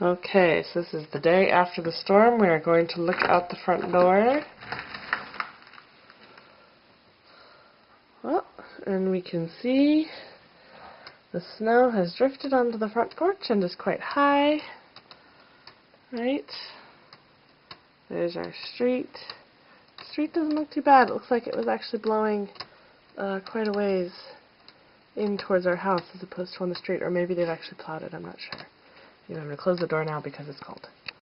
Okay, so this is the day after the storm. We are going to look out the front door. Well, and we can see the snow has drifted onto the front porch and is quite high. Right? There's our street. The street doesn't look too bad. It looks like it was actually blowing quite a ways in towards our house as opposed to on the street, or maybe they've actually plowed it. I'm not sure. I'm going to close the door now because it's cold.